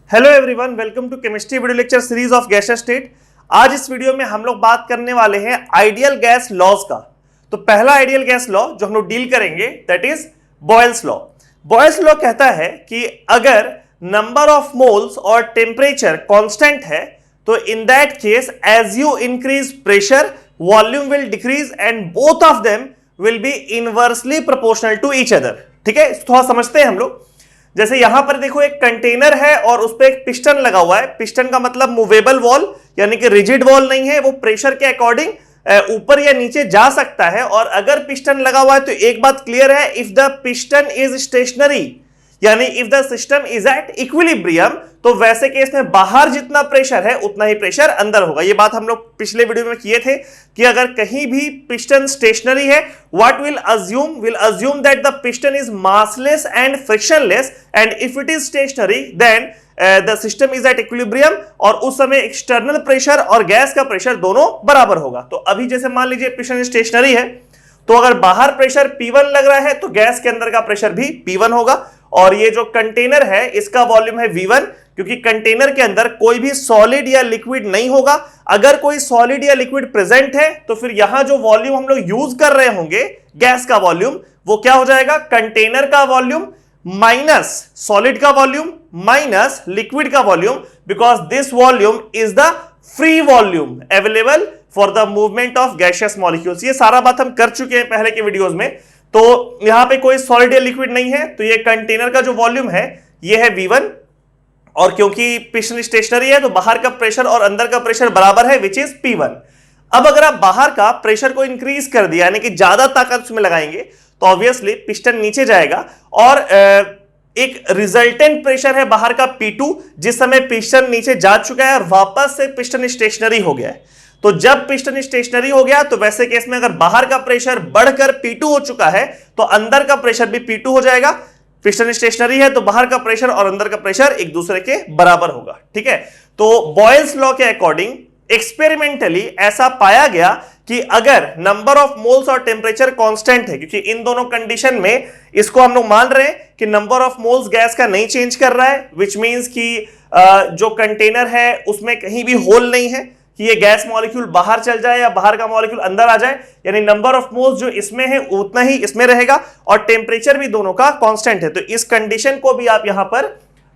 Hello everyone, welcome to chemistry video lecture series of gaseous state. आज इस video में हम लोग बात करने वाले हैं आइडियल गैस लॉज का। तो पहला आइडियल गैस लॉ जो हम लोग डील करेंगे that is Boyle's law. Boyle's law कहता है कि अगर नंबर ऑफ मोल्स और टेम्परेचर कांस्टेंट है तो in that case as you increase pressure volume will decrease and both of them will be inversely proportional to each other. ठीक है, थोड़ा समझते हैं हम लोग। जैसे यहां पर देखो एक कंटेनर है और उस पर एक पिस्टन लगा हुआ है। पिस्टन का मतलब मूवेबल वॉल, यानी कि रिजिड वॉल नहीं है, वो प्रेशर के अकॉर्डिंग ऊपर या नीचे जा सकता है। और अगर पिस्टन लगा हुआ है तो एक बात क्लियर है, if the piston is stationary यानी if the system is at equilibrium, तो वैसे केस में बाहर जितना प्रेशर है उतना ही प्रेशर अंदर होगा। ये बात हम लोग पिछले वीडियो में किए थे कि अगर कहीं भी पिस्टन स्टेशनरी है, what will assume that the piston is massless and frictionless, and if it is stationary then the system is at equilibrium, और उस समय एक्सटर्नल प्रेशर और गैस का प्रेशर दोनों बराबर होगा। तो अभी जैसे मान लीजिए पिस्टन स्टेशनरी है, तो अगर बाहर प्रेशर P1 लग रहा है तो गैस के अंदर का प्रेशर भी P1 होगा। और ये जो कंटेनर है इसका वॉल्यूम है V1, क्योंकि कंटेनर के अंदर कोई भी सॉलिड या लिक्विड नहीं होगा। अगर कोई सॉलिड या लिक्विड प्रेजेंट है तो फिर यहां जो वॉल्यूम हम लोग यूज कर रहे होंगे गैस का वॉल्यूम, वो क्या हो जाएगा, कंटेनर का वॉल्यूम माइनस सॉलिड का वॉल्यूम माइनस लिक्विड का volume, because this volume is the free volume available for the movement of gaseous molecules. ये सारा बात हम कर चुके हैं पहले के वीडियोस में। तो यहां पे कोई सॉलिड या लिक्विड नहीं है, तो ये कंटेनर का जो वॉल्यूम है ये है V1, और क्योंकि पिस्टन स्टेशनरी है तो बाहर का प्रेशर और अंदर का प्रेशर बराबर है विच इज P1। अब अगर आप बाहर का प्रेशर को इंक्रीज कर दिया यानी कि ज्यादा ताकत उसमें लगाएंगे तो ऑब्वियसली पिस्टन नीचे जाएगा, और एक रिजल्टेंट प्रेशर है बाहर का P2, जिस समय पिस्टन नीचे जा चुका है और वापस से पिस्टन स्टेशनरी हो गया है। तो जब पिस्टन स्टेशनरी हो गया तो वैसे केस में अगर बाहर का प्रेशर बढ़कर P2 हो चुका है तो अंदर का प्रेशर भी P2 हो जाएगा। पिस्टन स्टेशनरी है तो बाहर का प्रेशर और अंदर का प्रेशर एक दूसरे के बराबर होगा। ठीक है, तो बॉयल्स लॉ के अकॉर्डिंग एक्सपेरिमेंटली ऐसा पाया गया कि अगर नंबर ऑफ मोल्स और टेम्परेचर कांस्टेंट है, क्योंकि इन दोनों कंडीशन में इसको हम लोग मान रहे हैं कि नंबर ऑफ मोल्स गैस का नहीं चेंज कर रहा है, विच मींस कि जो कंटेनर है उसमें कहीं भी होल नहीं है कि ये गैस मॉलिक्यूल बाहर चल जाए या बाहर का मॉलिक्यूल अंदर आ जाए, यानी नंबर ऑफ मोल्स जो इसमें है उतना ही इसमें रहेगा, और टेम्परेचर भी दोनों का कांस्टेंट है। तो इस कंडीशन को भी आप यहां पर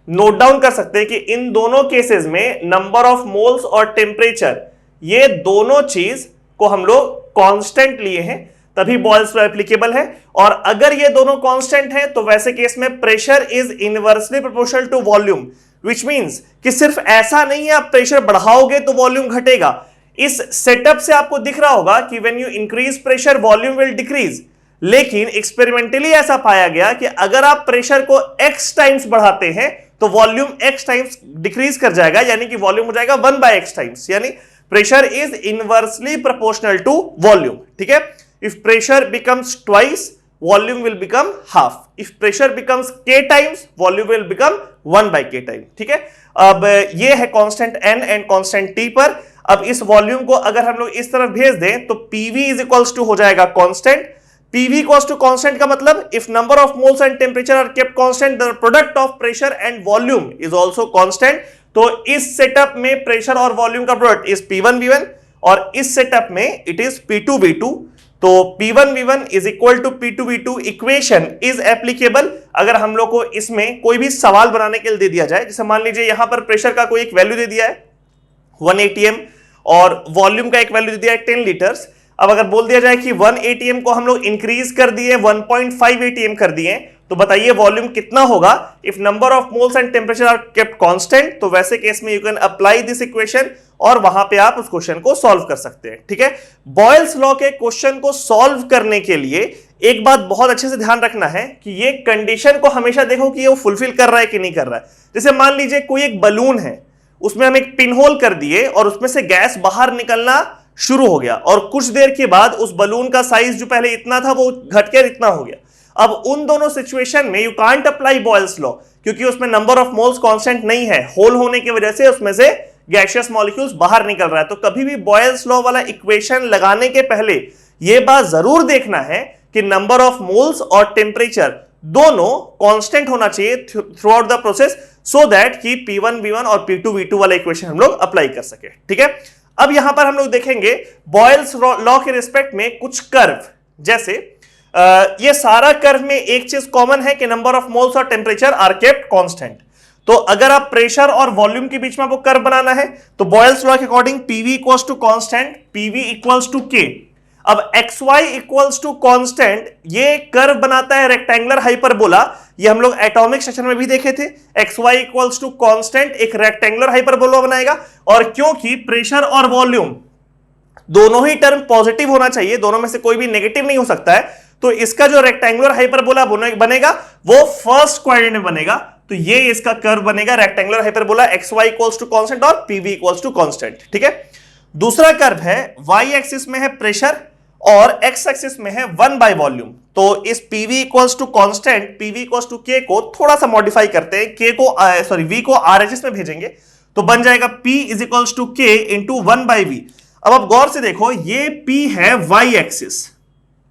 नोट डाउन कर सकते हैं कि इन दोनों केसेस में नंबर ऑफ मोल्स और टेम्परेचर, ये दोनों चीज को हम लोग कांस्टेंट लिए हैं, तभी बॉयल्स लॉ एप्लीकेबल है। और अगर ये दोनों कांस्टेंट है तो वैसे केस में pressure is inversely proportional to volume, which means कि सिर्फ ऐसा नहीं है आप प्रेशर बढ़ाओगे तो वॉल्यूम घटेगा। इस सेटअप से आपको दिख रहा होगा कि when you increase pressure volume will decrease, लेकिन एक्सपेरिमेंटली ऐसा पाया गया कि अगर आप प्रेशर को x टाइम्स बढ़ाते हैं तो वॉल्यूम x टाइम्स डिक्रीज कर जाएगा, यानी कि वॉल्यूम हो जाएगा 1/x टाइम्स, यानी pressure is inversely proportional to volume. ठीक है, if pressure becomes twice volume will become half, if pressure becomes k times volume will become 1/k time. ठीक है, अब ये है constant n and constant t पर। अब इस वॉल्यूम को अगर हम लोग इस तरफ भेज दें तो PV इज इक्वल्स टू हो जाएगा constant. PV equals to constant का मतलब if number of moles and temperature are kept constant the product of pressure and volume is also constant. तो इस सेटअप में प्रेशर और वॉल्यूम का प्रोडक्ट इज P1V1, और इस सेटअप में इट इज P2V2। तो P1V1 is equal to P2V2 equation is applicable अगर हम लोग को इसमें कोई भी सवाल बनाने के लिए दे दिया जाए। जैसे मान लीजिए यहां पर प्रेशर का कोई एक वैल्यू दे दिया है 1 atm और वॉल्यूम का एक वैल्यू दे दिया है 10 लीटर्स। अब अगर बोल दिया जाए कि 1 atm को हम लोग इंक्रीज कर दिए 1.5 atm कर दिए, तो बताइए वॉल्यूम कितना होगा if number of moles and temperature are kept constant. तो वैसे केस में you can apply this equation और वहां पे आप उस क्वेश्चन को सॉल्व कर सकते हैं। ठीक है, बॉयल्स लॉ के क्वेश्चन को सॉल्व करने के लिए एक बात बहुत अच्छे से ध्यान रखना है कि ये कंडीशन को हमेशा देखो कि ये वो फुलफिल कर रहा है कि नहीं कर रहा है। जैसे मान लीजिए कोई एक बलून है, उसमें हम एक पिन होल कर दिए और उसमें से गैस बाहर निकलना शुरू हो गया, और कुछ देर के बाद उस बलून का साइज जो पहले इतना था वो घटकर इतना हो गया। अब उन दोनों सिचुएशन में you can't apply Boyle's law, क्योंकि उसमें नंबर ऑफ मोल्स कांस्टेंट नहीं है, होल होने की वजह से उसमें से गैसियस मॉलिक्यूल्स बाहर निकल रहा है। तो कभी भी बॉयल्स लॉ वाला इक्वेशन लगाने के पहले यह बात जरूर देखना है कि नंबर ऑफ मोल्स और टेम्परेचर दोनों कांस्टेंट होना चाहिए through out the process, so that कि P1 V1 और P2 V2 वाला इक्वेशन हम लोग अप्लाई कर सके। ठीक है, अब यहां पर हम लोग देखेंगे बॉयल्स लॉ के रिस्पेक्ट में कुछ कर्व, जैसे ये सारा कर्व में एक चीज कॉमन है कि नंबर ऑफ मोल्स और टेम्परेचर आर केप्ट कांस्टेंट। तो अगर आप प्रेशर और वॉल्यूम के बीच में आपको कर्व बनाना है तो बॉयल्स लॉ के according PV equals to constant, PV equals to K। अब XY इक्वल्स टू कांस्टेंट ये कर्व बनाता है रेक्टेंगुलर हाइपरबोला। ये हम लोग एटॉमिक सेक्शन में भी देखे थे। XY इक्वल्स टू कांस्टेंट एक रेक्टेंगुलर हाइपरबोला बनाएगा, और क्योंकि प्रेशर और वॉल्यूम दोनों ही टर्म पॉजिटिव होना चाहिए, दोनों में से कोई भी नेगेटिव नहीं हो सकता है, तो इसका जो रेक्टेंगुलर हाइपरबोला बनेगा वो फर्स्ट क्वाड्रेंट में बनेगा। तो ये इसका कर्व बनेगा rectangular hyperbola, XY equals to constant और PV इक्वल्स टू कांस्टेंट। ठीक है, दूसरा कर्व है Y एक्सिस में है प्रेशर और X एक्सिस में है 1 बाय वॉल्यूम। तो इस PV equals to constant, PV equals to K को थोड़ा सा मॉडिफाई करते हैं, V को RHS में भेजेंगे तो बन जाएगा P is equals to K into 1 by V। अब आप गौर से देखो, ये P है Y एक्सिस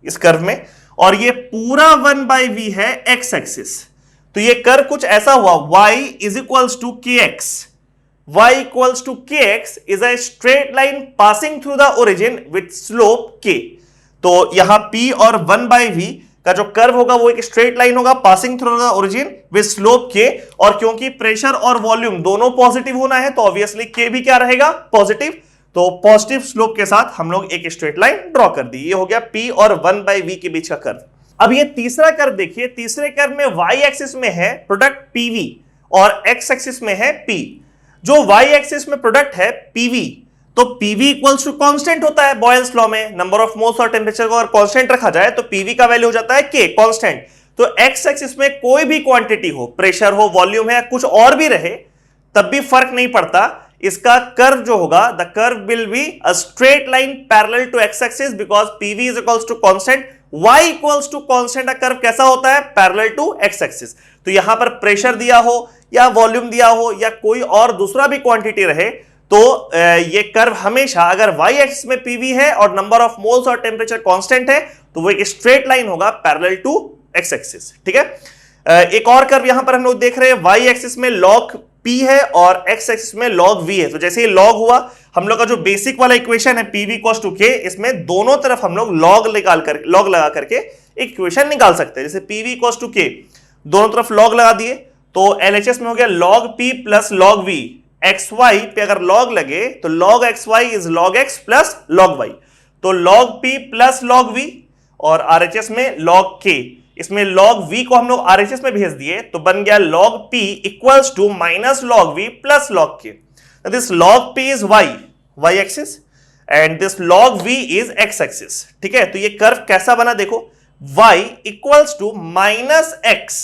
इस कर्व में, और ये पूरा 1 बाई V है X एक्सिस। तो ये कर्व कुछ ऐसा हुआ, y is equals to kx। y equals to kx is a straight line passing through the origin with slope k। तो यहां p और 1 बाई v का जो कर्व होगा वो एक स्ट्रेट लाइन होगा passing through the origin with slope k, और क्योंकि प्रेशर और वॉल्यूम दोनों पॉजिटिव होना है तो ऑब्वियसली k भी क्या रहेगा, पॉजिटिव। तो पॉजिटिव स्लोप के साथ हम लोग एक स्ट्रेट लाइन ड्रॉ कर दी। ये हो गया p और 1 बाई v के बीच का कर्व। अब ये तीसरा कर्व देखिए, तीसरे कर्व में y एक्सिस में है प्रोडक्ट PV और x एक्सिस में है P। जो y एक्सिस में प्रोडक्ट है PV, तो PV इक्वल्स टू कांस्टेंट होता है बॉयल्स लॉ में, नंबर ऑफ मोल्स और टेम्परेचर को अगर कांस्टेंट रखा जाए तो PV का वैल्यू हो जाता है K कांस्टेंट। तो x एक्सिस में कोई भी क्वांटिटी हो, प्रेशर हो, वॉल्यूम है, कुछ और भी रहे, तब भी फर्क नहीं पड़ता। इसका कर्व जो होगा, the curve will be a straight line parallel to x axis because PV is equals to constant. y equals to constant का कर्व कैसा होता है, पैरेलल टू x एक्सिस। तो यहां पर प्रेशर दिया हो या वॉल्यूम दिया हो या कोई और दूसरा भी क्वांटिटी रहे, तो ये कर्व हमेशा अगर y एक्सिस में PV है और नंबर ऑफ मोल्स और टेम्परेचर कांस्टेंट है तो वो एक स्ट्रेट लाइन होगा पैरेलल टू x एक्सिस। ठीक है, एक और कर्व यहां पर हम लोग देख रहे हैं, y एक्सिस में log P है और x एक्सिस में log V है। तो जैसे ये log हुआ, हम लोग का जो बेसिक वाला इक्वेशन है PV इक्वल्स टू K, इसमें दोनों तरफ हम लोग log लगा करके एक इक्वेशन निकाल सकते हैं। जैसे PV इक्वल्स टू K, दोनों तरफ log लगा दिए तो LHS में हो गया log P plus log V। XY पे अगर log लगे तो log XY is log X plus log Y। तो log P plus log V और RHS में log K, इसमें log V को हम लोग RHS में भेज दिए तो बन गया log P equals to minus log V plus log K। This log P is y axis and this log V is x axis. ठीक है, तो ये कर्व कैसा बना देखो, y equals to minus x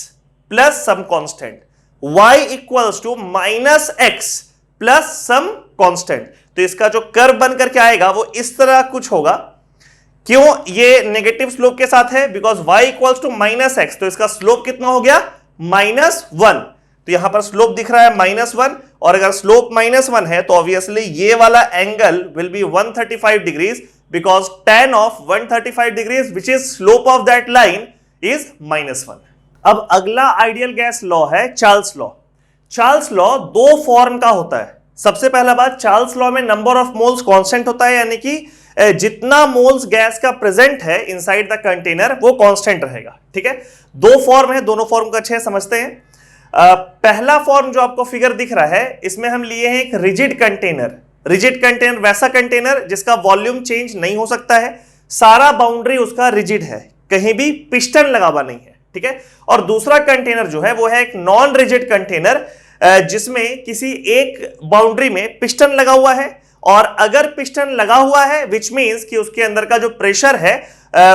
plus some constant, y equals to minus x plus some constant. तो इसका जो कर्व बन करके आएगा वो इस तरह कुछ होगा। क्यों ये नेगेटिव स्लोप के साथ है, because y equals to minus X, तो इसका स्लोप कितना हो गया, -1। तो यहां पर स्लोप दिख रहा है -1, और अगर स्लोप -1 है तो ऑब्वियसली ये वाला angle will be 135 degrees because tan of 135 degrees which is slope of that line is -1। अब अगला आइडियल गैस लॉ है चार्ल्स लॉ। चार्ल्स लॉ दो फॉर्म का होता है। सबसे पहला बात, चार्ल्स लॉ में नंबर ऑफ मोल्स कांस्टेंट होता है, यानी कि जितना मोल्स गैस का प्रेजेंट है इनसाइड द कंटेनर वो कांस्टेंट रहेगा। ठीक है, दो फॉर्म है, दोनों फॉर्म को अच्छे समझते हैं। पहला फॉर्म जो आपको फिगर दिख रहा है, इसमें हम लिए हैं एक रिजिड कंटेनर। रिजिड कंटेनर वैसा कंटेनर जिसका वॉल्यूम चेंज नहीं हो सकता है, सारा बाउंड्री उसका रिजिड है, कहीं भी पिस्टन लगा हुआ नहीं है। ठीक है, और दूसरा कंटेनर जो है वो है एक नॉन रिजिड कंटेनर जिसमें किसी एक बाउंड्री में पिस्टन लगा हुआ है, और अगर पिस्टन लगा हुआ है विच मीन्स कि उसके अंदर का जो प्रेशर है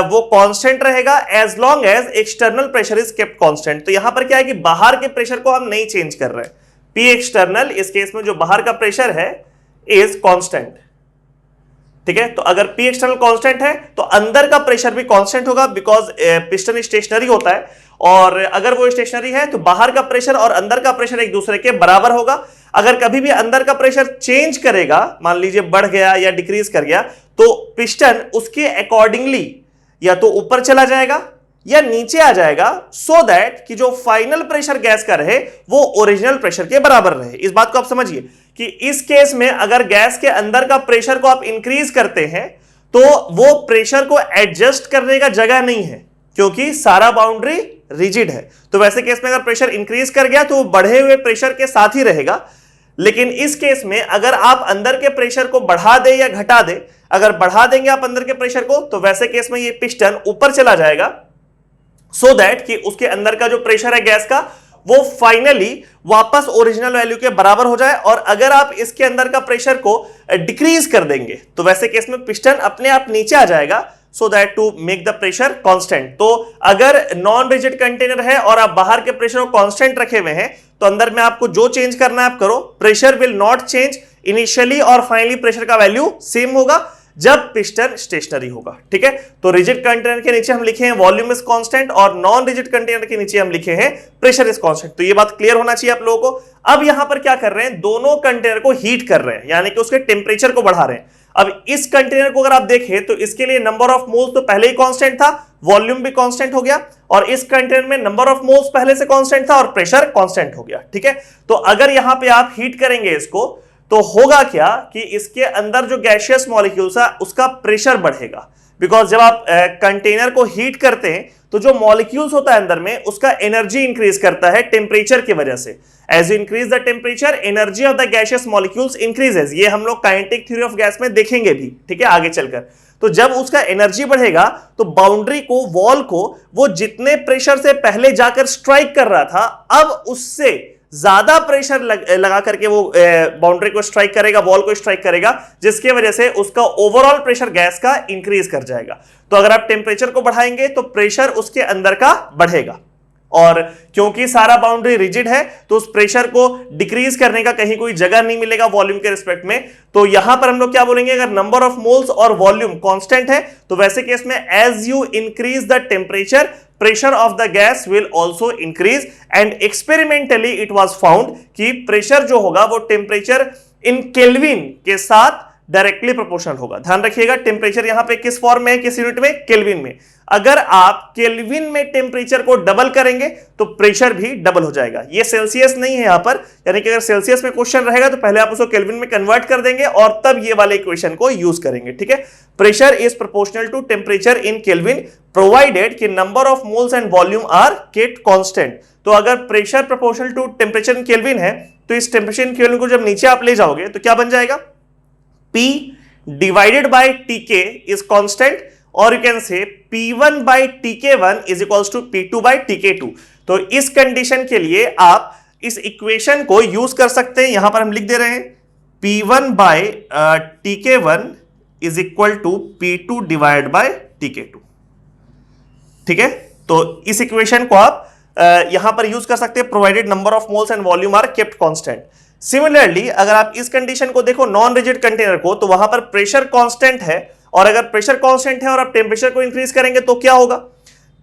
वो कांस्टेंट रहेगा as long as external pressure is kept constant. तो यहां पर क्या है कि बाहर के प्रेशर को हम नहीं चेंज कर रहे हैं, पी एक्सटर्नल इस केस में जो बाहर का प्रेशर है इज कांस्टेंट। ठीक है, तो अगर पी एक्सटर्नल कांस्टेंट है तो अंदर का प्रेशर भी कांस्टेंट होगा बिकॉज पिस्टन स्टेशनरी होता है, और अगर वो स्टेशनरी है तो बाहर का प्रेशर और अंदर का प्रेशर एक दूसरे के बराबर होगा। अगर कभी भी अंदर का प्रेशर चेंज करेगा, मान लीजिए बढ़ गया या डिक्रीज कर गया, तो पिस्टन उसके अकॉर्डिंगली या तो ऊपर चला जाएगा या नीचे आ जाएगा, सो दैट कि जो फाइनल प्रेशर गैस का रहे वो ओरिजिनल प्रेशर के बराबर रहे। इस बात को आप समझिए कि इस केस में अगर गैस के अंदर का प्रेशर को आप इंक्रीज करते हैं तो वो प्रेशर को एडजस्ट करने का जगह नहीं है, क्योंकि सारा बाउंड्री रिजिड है। तो वैसे केस में अगर प्रेशर इंक्रीज कर गया तो वो बढ़े हुए प्रेशर के साथ ही रहेगा। लेकिन इस केस में अगर आप अंदर के प्रेशर को बढ़ा दे या घटा दे, अगर बढ़ा देंगे आप अंदर के प्रेशर को तो वैसे केस में ये पिस्टन ऊपर चला जाएगा, सो दैट कि उसके अंदर का जो प्रेशर है गैस का वो फाइनली वापस ओरिजिनल वैल्यू के बराबर हो जाए। और अगर आप इसके अंदर का प्रेशर को डिक्रीज कर देंगे तो वैसे केस में पिस्टन अपने आप नीचे आ जाएगा, so that to make the pressure constant. तो अगर नॉन रिजिड कंटेनर है और आप बाहर के प्रेशर को कांस्टेंट रखे हुए हैं तो अंदर में आपको जो चेंज करना है आप करो, pressure will not change initially और फाइनली प्रेशर का वैल्यू सेम होगा जब पिस्टन स्टेशनरी होगा। ठीक है, तो रिजिड कंटेनर के नीचे हम लिखे हैं वॉल्यूम इज कांस्टेंट और नॉन रिजिड कंटेनर के नीचे हम लिखे हैं प्रेशर इज कांस्टेंट। तो ये बात क्लियर होना चाहिए आप लोगों को। अब यहां पर क्या कर रहे हैं, दोनों कंटेनर को हीट कर रहे हैं, यानी कि उसके टेम्परेचर को बढ़ा रहे हैं। अब इस कंटेनर को अगर आप देखें तो इसके लिए नंबर ऑफ मोल्स तो पहले ही कांस्टेंट था, वॉल्यूम भी कांस्टेंट हो गया, और इस कंटेनर में नंबर ऑफ मोल्स पहले से कांस्टेंट था और प्रेशर कांस्टेंट हो गया। ठीक है, तो अगर यहां पे आप हीट करेंगे इसको तो होगा क्या कि इसके अंदर जो गैसियस मॉलिक्यूल्स है उसका प्रेशर बढ़ेगा, बिकॉज जब आप कंटेनर को हीट करते हैं तो जो मॉलिक्यूल्स होता है अंदर में उसका एनर्जी इंक्रीज करता है टेम्परेचर की वजह से। As you increase the temperature energy of the gaseous molecules increases. ये हम लोग काइनेटिक थ्योरी ऑफ गैस में देखेंगे भी, ठीक है, आगे चलकर। तो जब उसका एनर्जी बढ़ेगा तो बाउंड्री को, वॉल को, वो जितने प्रेशर से पहले जाकर स्ट्राइक कर रहा था अब उससे ज्यादा प्रेशर लगा करके वो बाउंड्री को स्ट्राइक करेगा, वॉल को स्ट्राइक करेगा, जिसकी वजह से उसका ओवरऑल प्रेशर गैस का इंक्रीज कर जाएगा। तो अगर आप टेम्परेचर को बढ़ाएंगे तो प्रेशर उसके अंदर का बढ़ेगा, और क्योंकि सारा बाउंड्री रिजिड है तो उस प्रेशर को डिक्रीज करने का कहीं कोई जगह नहीं मिलेगा वॉल्यूम के रिस्पेक्ट में। तो यहां पर हम लोग क्या बोलेंगे, अगर नंबर ऑफ मोल्स और वॉल्यूम कांस्टेंट है तो वैसे केस में as you increase the temperature pressure of the gas will also increase, and experimentally it was found कि प्रेशर जो होगा वो टेम्परेचर इन केल्विन के साथ डायरेक्टली प्रोपोर्शनल होगा। ध्यान रखिएगा टेम्परेचर यहां पे किस फॉर्म में है, किस यूनिट में, केल्विन में। अगर आप केल्विन में टेम्परेचर को डबल करेंगे तो प्रेशर भी डबल हो जाएगा। ये सेल्सियस नहीं है यहां पर, यानी कि अगर सेल्सियस में क्वेश्चन रहेगा तो पहले आप उसको केल्विन में कन्वर्ट कर देंगे और तब ये वाले इक्वेशन को यूज करेंगे। ठीक है, pressure is proportional to temperature in kelvin provided कि number of moles and volume are kept constant. तो अगर pressure proportional to temperature in kelvin है तो इस टेम्परेचर इन केल्विन को जब नीचे आप ले जाओगे तो क्या बन जाएगा, P divided by Tk is constant, or you can say P1 by Tk1 is equals to P2 by Tk2। तो इस कंडीशन के लिए आप इस इक्वेशन को यूज कर सकते हैं। यहां पर हम लिख दे रहे हैं P1 by Tk1 is equal to P2 divided by Tk2। ठीक है, तो इस इक्वेशन को आप यहां पर यूज कर सकते हैं, provided number of moles and volume are kept constant. Similarly अगर आप इस कंडीशन को देखो नॉन रिजिड कंटेनर को, तो वहां पर प्रेशर कांस्टेंट है, और अगर प्रेशर कांस्टेंट है और आप टेम्परेचर को इंक्रीज करेंगे तो क्या होगा,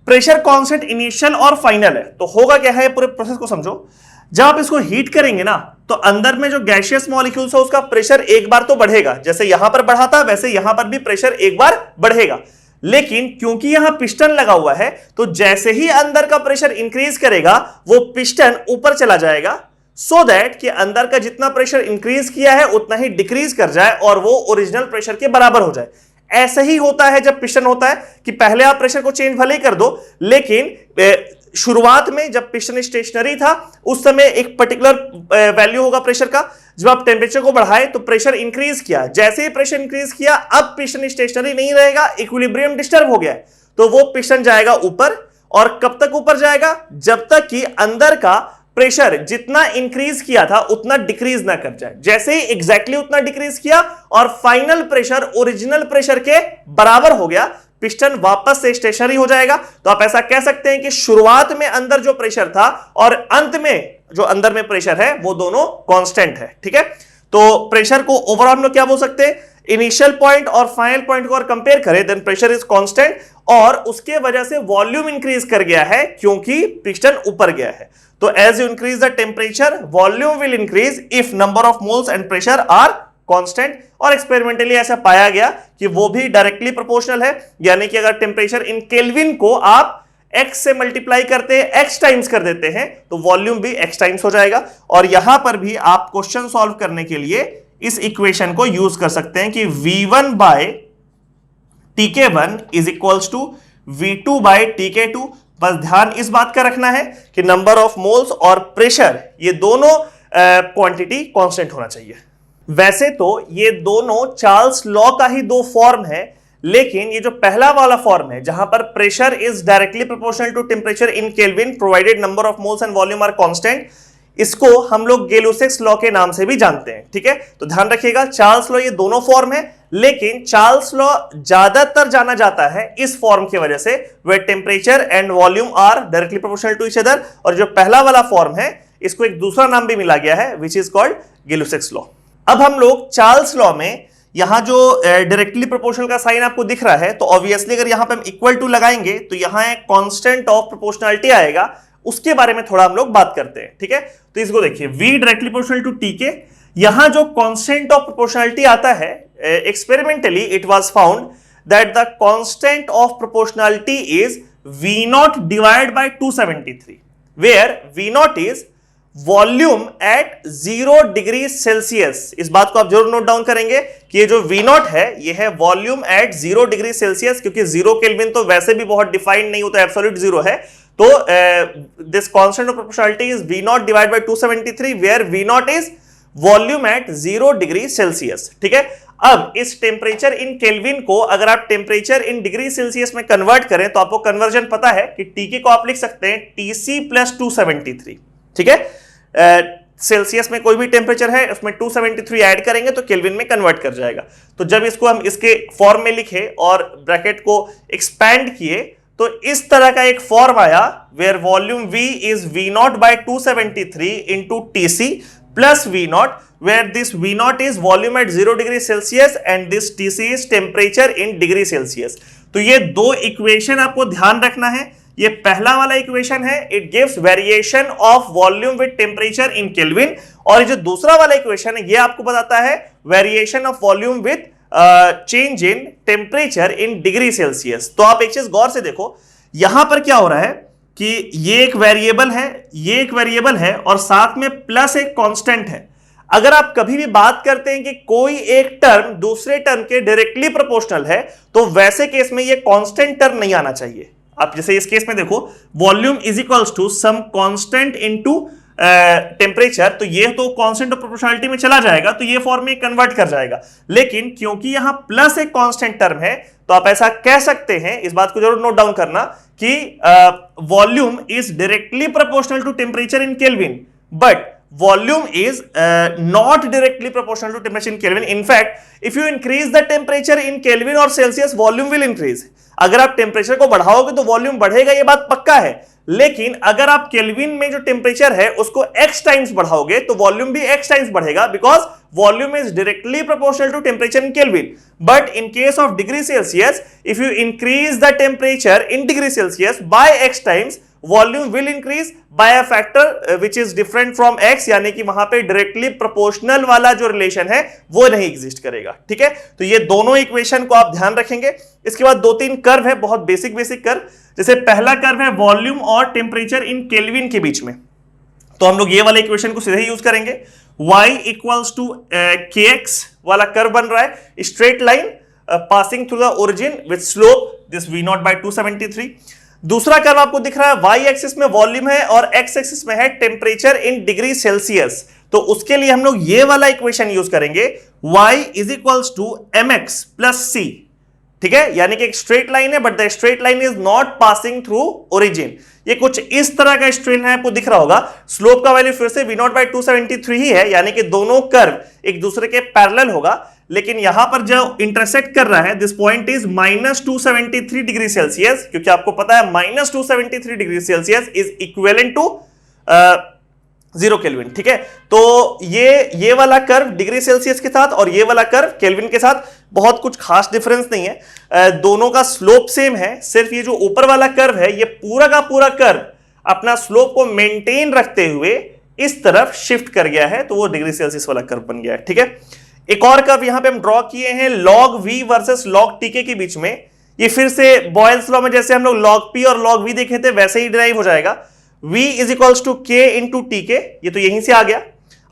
प्रेशर कांस्टेंट इनिशियल और फाइनल है। तो होगा क्या है, पूरे प्रोसेस को समझो। जब आप इसको हीट करेंगे ना तो अंदर में जो गैसियस मॉलिक्यूल्स है उसका प्रेशर एक बार तो बढ़ेगा, जैसे यहां पर बढ़ा था वैसे यहां पर भी प्रेशर एक बार बढ़ेगा। लेकिन क्योंकि यहां पिस्टन लगा हुआ है तो जैसे ही अंदर का प्रेशर इंक्रीज करेगा वो पिस्टन ऊपर चला जाएगा, सो दैट कि अंदर का जितना प्रेशर इंक्रीज किया है उतना ही डिक्रीज कर जाए और वो ओरिजिनल प्रेशर के बराबर हो जाए। ऐसा ही होता है जब पिस्टन होता है कि पहले आप प्रेशर को चेंज भले ही कर दो, लेकिन शुरुआत में जब पिस्टन स्टेशनरी था उस समय एक पर्टिकुलर वैल्यू होगा प्रेशर का। जब आप टेम्परेचर को बढ़ाए तो प्रेशर इंक्रीज किया, जैसे ही प्रेशर इंक्रीज किया अब पिस्टन स्टेशनरी नहीं रहेगा, इक्विलिब्रियम डिस्टर्ब हो गया है, तो वो पिस्टन जाएगा ऊपर। और कब तक ऊपर जाएगा, जब तक कि अंदर का प्रेशर जितना इंक्रीज किया था उतना डिक्रीज ना कर जाए। जैसे ही एग्जैक्टली उतना डिक्रीज किया और फाइनल प्रेशर ओरिजिनल प्रेशर के बराबर हो गया, पिस्टन वापस से स्टेशनरी हो जाएगा। तो आप ऐसा कह सकते हैं कि शुरुआत में अंदर जो प्रेशर था और अंत में जो अंदर में प्रेशर है वो दोनों कांस्टेंट है। ठीक है, तो प्रेशर को ओवरऑल हम लोग क्या बोल सकते हैं, इनिशियल पॉइंट और फाइनल पॉइंट को अगर कंपेयर करें देन प्रेशर इज कांस्टेंट, और उसके वजह से वॉल्यूम इंक्रीज कर गया है क्योंकि पिस्टन ऊपर गया है। तो as you increase the temperature volume will increase if number of moles and pressure are constant. और एक्सपेरिमेंटली ऐसा पाया गया कि वो भी डायरेक्टली प्रोपोर्शनल है, यानी कि अगर टेम्परेचर इन केल्विन को आप x से मल्टीप्लाई करते हैं, x टाइम्स कर देते हैं, तो वॉल्यूम भी x टाइम्स हो जाएगा। और यहां पर भी आप क्वेश्चन सॉल्व करने के लिए इस इक्वेशन को यूज कर सकते हैं कि V1 by Tk1 is equals to V2 by Tk2। बस ध्यान इस बात का रखना है कि नंबर ऑफ मोल्स और प्रेशर ये दोनों क्वांटिटी कांस्टेंट होना चाहिए। वैसे तो ये दोनों चार्ल्स लॉ का ही दो फॉर्म है, लेकिन ये जो पहला वाला फॉर्म है जहां पर pressure is directly proportional to temperature in kelvin provided number of moles and volume are constant, इसको हम लोग गेलो-सिक्स लॉ के नाम से भी जानते हैं। ठीक है, तो ध्यान रखिएगा चार्ल्स लॉ ये दोनों फॉर्म है, लेकिन चार्ल्स लॉ ज्यादातर जाना जाता है इस फॉर्म की वजह से where temperature and volume are directly proportional to each other. और जो पहला वाला फॉर्म है इसको एक दूसरा नाम भी मिला गया है विच इज कॉल्ड गेलो-सिक्स लॉ। अब हम लोग चार्ल्स लॉ में यहां जो डायरेक्टली प्रोपोर्शनल का साइन आपको दिख रहा है, तो ऑब्वियसली अगर यहां पे हम इक्वल टू लगाएंगे तो यहां एक कांस्टेंट ऑफ प्रोपोर्शनलिटी आएगा, उसके बारे में थोड़ा हम लोग बात करते हैं। ठीक है, तो इसको देखिए V directly proportional to Tk, यहां जो कांस्टेंट ऑफ प्रोपोर्शनलिटी आता है, experimentally it was found that the constant of proportionality is V0 divided by 273, where V0 is volume at 0 degree Celsius. इस बात को आप जरूर नोट डाउन करेंगे कि ये जो V0 है ये है वॉल्यूम एट 0 डिग्री सेल्सियस, क्योंकि 0 केल्विन तो वैसे भी बहुत डिफाइंड नहीं होता, एब्सोल्यूट जीरो है। तो this constant of proportionality is V0 divided by 273 where V0 is volume at 0 degree Celsius. ठीक है, अब इस टेम्परेचर इन केल्विन को अगर आप टेम्परेचर इन डिग्री सेल्सियस में कन्वर्ट करें तो आपको कन्वर्जन पता है कि Tk को आप लिख सकते हैं Tc प्लस 273। ठीक है, सेल्सियस में कोई भी टेम्परेचर है उसमें 273 ऐड करेंगे तो केल्विन में कन्वर्ट कर जाएगा। तो जब इसको हम इसके फॉर्म में लिखे और ब्रैकेट को एक्सपैंड किए तो इस तरह का एक फॉर्म आया where volume V is V0 by 273 into Tc plus V0, where this V0 is volume at 0 degree Celsius and this Tc is temperature in degree Celsius। तो ये दो इक्वेशन आपको ध्यान रखना है। ये पहला वाला इक्वेशन है, it gives variation of volume with temperature in kelvin, और ये जो दूसरा वाला इक्वेशन है ये आपको बताता है variation of volume with change in temperature in degree Celsius. तो आप एक चीज गौर से देखो, यहां पर क्या हो रहा है कि ये एक वेरिएबल है, ये एक वेरिएबल है और साथ में प्लस एक कांस्टेंट है। अगर आप कभी भी बात करते हैं कि कोई एक टर्म दूसरे टर्म के डायरेक्टली प्रोपोर्शनल है तो वैसे केस में ये कांस्टेंट टर्म नहीं आना चाहिए। आप जैसे इस केस में देखो volume is equals to some constant into temperature, तो ये तो कांस्टेंट ऑफ प्रोपोर्शनलिटी में चला जाएगा तो ये फॉर्म में कन्वर्ट कर जाएगा। लेकिन क्योंकि यहां प्लस एक कांस्टेंट टर्म है तो आप ऐसा कह सकते हैं, इस बात को जरूर नोट डाउन करना कि volume is directly proportional to temperature in Kelvin but volume is not directly proportional to temperature in Kelvin. In fact, if you increase the temperature in Kelvin or Celsius, volume will increase. अगर आप temperature को बढ़ाओगे तो volume बढ़ेगा, ये बात पक्का है। लेकिन अगर आप केल्विन में जो टेम्परेचर है उसको x टाइम्स बढ़ाओगे तो वॉल्यूम भी x टाइम्स बढ़ेगा, because volume is directly proportional to temperature in Kelvin. But in case of degree Celsius, if you increase the temperature in degree Celsius by x times, volume will increase by a factor which is different from x, यानी कि वहां पे directly proportional वाला जो relation है वो नहीं exist करेगा। ठीक है, तो ये दोनों इक्वेशन को आप ध्यान रखेंगे। इसके बाद दो तीन कर्व है, बहुत बेसिक कर्व। जैसे पहला कर्व है वॉल्यूम और टेम्परेचर इन केल्विन के बीच में, तो हम लोग ये वाले इक्वेशन को सीधे यूज करेंगे। y इक्वल्स टू kx वाला कर्व बन रहा है, straight line passing through the origin with slope this v0 by 273। दूसरा कर्व आपको दिख रहा है y एक्सिस में वॉल्यूम है और x एक्सिस में है टेम्परेचर इन डिग्री सेल्सियस, तो उसके लिए हम लोग ये वाला इक्वेशन यूज करेंगे y is equals to mx plus c। ठीक है, यानी कि एक स्ट्रेट लाइन है but the straight line is not passing through origin. ये कुछ इस तरह का स्ट्रेट लाइन आपको दिख रहा होगा। स्लोप का वैल्यू फिर से v0 बाय 273 ही है, यानी कि दोनों कर्व एक दूसरे के पैरेलल होगा। लेकिन यहां पर जो इंटरसेक्ट कर रहा है this point is -273 degree Celsius, क्योंकि आपको पता है -273 degree Celsius is equivalent to 0 Kelvin. ठीक है, तो ये वाला कर्व डिग्री सेल्सियस के साथ और ये वाला कर्व केल्विन के साथ बहुत कुछ खास डिफरेंस नहीं है, दोनों का स्लोप सेम है। सिर्फ ये जो ऊपर वाला कर्व है ये पूरा का पूरा कर्व अपना स्लोप को मेंटेन रखते हुए इस तरफ शिफ्ट कर गया है, तो वो डिग्री सेल्सियस वाला कर्व बन गया है। ठीक है, एक और कर्व यहां पे हम ड्रॉ किए हैं log v versus log tk के बीच में। ये फिर से बॉयल्स लॉ में जैसे हम लोग log p और log v देखे थे वैसे ही डिराइव हो जाएगा। v is equals to k into T K, ये तो यहीं से आ गया।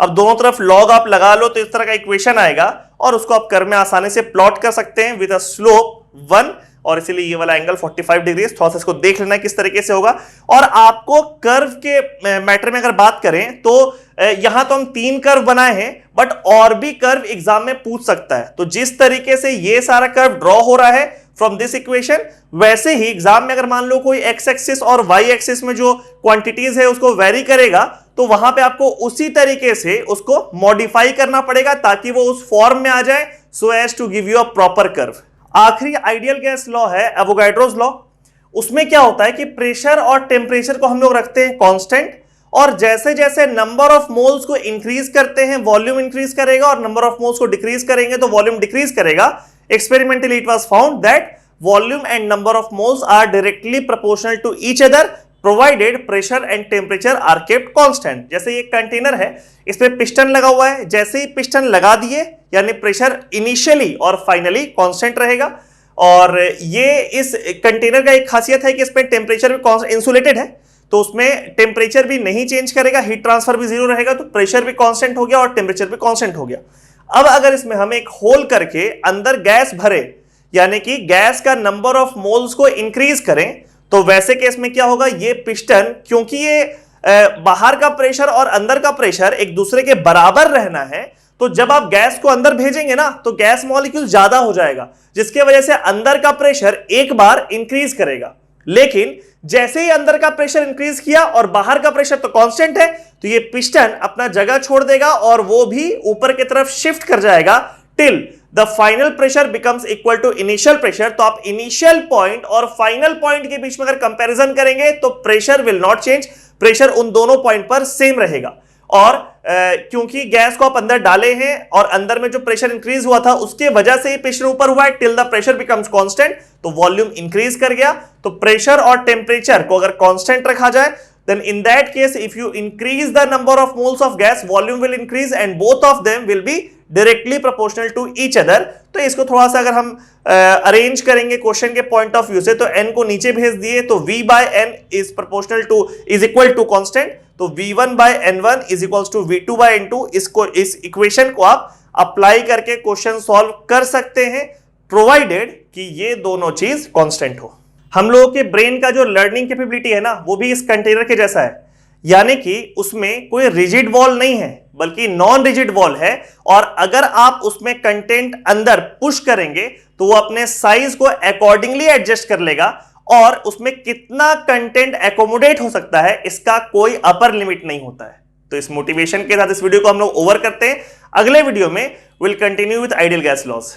अब दोनों तरफ log आप लगा लो तो इस तरह का इक्वेशन आएगा और उसको आप कर्व में आसानी से प्लॉट कर सकते हैं विद अ स्लोप 1, और इसीलिए ये वाला एंगल 45 डिग्री। थोड़ा सा इसको देख लेना किस तरीके से होगा। और आपको कर्व के मैटर में अगर बात करें तो यहां तो हम 3 कर्व बनाए हैं, बट और भी कर्व एग्जाम में पूछ सकता है। तो जिस तरीके से ये सारा कर्व ड्रॉ हो रहा है फ्रॉम दिस इक्वेशन, वैसे ही एग्जाम में अगर मान लो कोई एक्स एक्सिस और वाई एक्सिस में जो क्वांटिटीज है उसको वेरी करेगा, तो वहां पे आपको उसी तरीके से उसको मॉडिफाई करना पड़ेगा ताकि वो उस फॉर्म में आ जाए, so as to give you a proper curve. आखिरी आइडियल गैस लॉ है एवोगाड्रोस लॉ। उसमें क्या होता है कि प्रेशर और टेम्परेचर को हम लोग रखते हैं कांस्टेंट, और जैसे जैसे नंबर ऑफ मोल्स को इंक्रीज करते हैं वॉल्यूम इंक्रीज करेगा, और नंबर ऑफ मोल्स को डिक्रीज करेंगे तो वॉल्यूम डिक्रीज करेगा। Experimentally it was found that volume and number of moles are directly proportional to each other provided pressure and temperature are kept constant. जैसे ये container है, इसमें पिस्टन लगा हुआ है, जैसे ही पिस्टन लगा दिए यानी प्रेशर इनिशियली और फाइनली कांस्टेंट रहेगा। और ये इस कंटेनर का एक खासियत है कि इसमें टेम्परेचर भी इंसुलेटेड है, तो उसमें टेम्परेचर भी नहीं चेंज करेगा, हीट ट्रांसफर भी जीरो रहेगा, तो प्रेशर भी कांस्टेंट हो गया और टेम्परेचर भी कांस्टेंट हो गया। अब अगर इसमें हम एक होल करके अंदर गैस भरे, यानी कि गैस का नंबर ऑफ मोल्स को इंक्रीज करें, तो वैसे केस में क्या होगा, ये पिस्टन, क्योंकि ये बाहर का प्रेशर और अंदर का प्रेशर एक दूसरे के बराबर रहना है, तो जब आप गैस को अंदर भेजेंगे ना तो गैस मॉलिक्यूल ज्यादा हो जाएगा, जिसके वजह से अंदर का प्रेशर एक बार इंक्रीज करेगा। लेकिन जैसे ही अंदर का प्रेशर इंक्रीज किया और बाहर का प्रेशर तो कांस्टेंट है, तो ये पिस्टन अपना जगह छोड़ देगा और वो भी ऊपर की तरफ शिफ्ट कर जाएगा till the final pressure becomes equal to initial pressure. तो आप इनिशियल पॉइंट और फाइनल पॉइंट के बीच में अगर कंपैरिजन करेंगे तो pressure will not change, pressure उन दोनों पॉइंट पर सेम रहेगा। और क्योंकि गैस को आप अंदर डाले हैं और अंदर में जो प्रेशर इंक्रीज हुआ था उसके वजह से ही प्रेशर ऊपर हुआ है till the pressure becomes constant, तो वॉल्यूम इंक्रीज कर गया। तो प्रेशर और टेम्परेचर को अगर कांस्टेंट रखा जाए, then in that case if you increase the number of moles of gas, volume will increase and both of them will be directly proportional to each other। तो इसको थोड़ा सा अगर हम अरेंज करेंगे क्वेश्चन के पॉइंट ऑफ व्यू से, तो n को नीचे भेज दिए तो v by n is proportional to is equal to constant, तो v1 by n1 is equals to v2 by n2। इसको इस इक्वेशन को आप अप्लाई करके क्वेश्चन सॉल्व कर सकते हैं, प्रोवाइडेड कि ये दोनों चीज कांस्टेंट हो। हम लोगों के ब्रेन का जो लर्निंग कैपेबिलिटी है ना, वो भी इस कंटेनर के जैसा है, यानी कि उसमें कोई रिजिड वॉल नहीं है बल्कि नॉन रिजिड वॉल है। और अगर आप उसमें कंटेंट अंदर पुश करेंगे तो वो अपने साइज को अकॉर्डिंगली एडजस्ट कर लेगा, और उसमें कितना कंटेंट एकोमोडेट हो सकता है इसका कोई अपर लिमिट नहीं होता है। तो इस मोटिवेशन के साथ इस वीडियो को हम लोग ओवर करते हैं। अगले वीडियो में will continue with ideal gas laws.